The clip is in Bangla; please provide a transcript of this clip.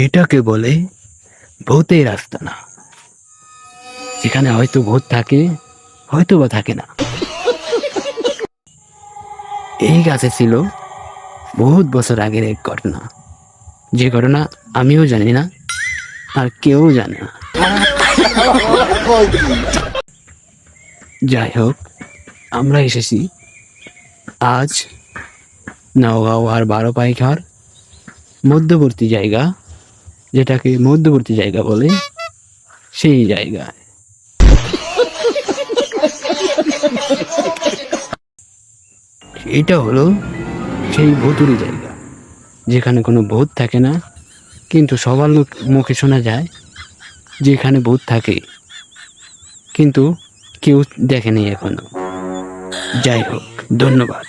এটাকে বলে ভূতের আস্তানা, যেখানে হয়তো ভূত থাকে, হয়তো বা থাকে না। এই গাছে ছিল বহুত বছর আগের এক ঘটনা, যে ঘটনা আমিও জানি না, আর কেউ জানে না। যাই হোক, আমরা এসেছি আজ নওগাঁও আর বারো পাইখার মধ্যবর্তী জায়গা, যেটাকে মধ্যবর্তী জায়গা বলে, সেই জায়গায়। এটা হলো সেই ভুতুড়ে জায়গা, যেখানে কোনো ভূত থাকে না, কিন্তু সবার মুখে শোনা যায় যেখানে ভূত থাকে, কিন্তু কেউ দেখেনি এখনো। যাই হোক, ধন্যবাদ।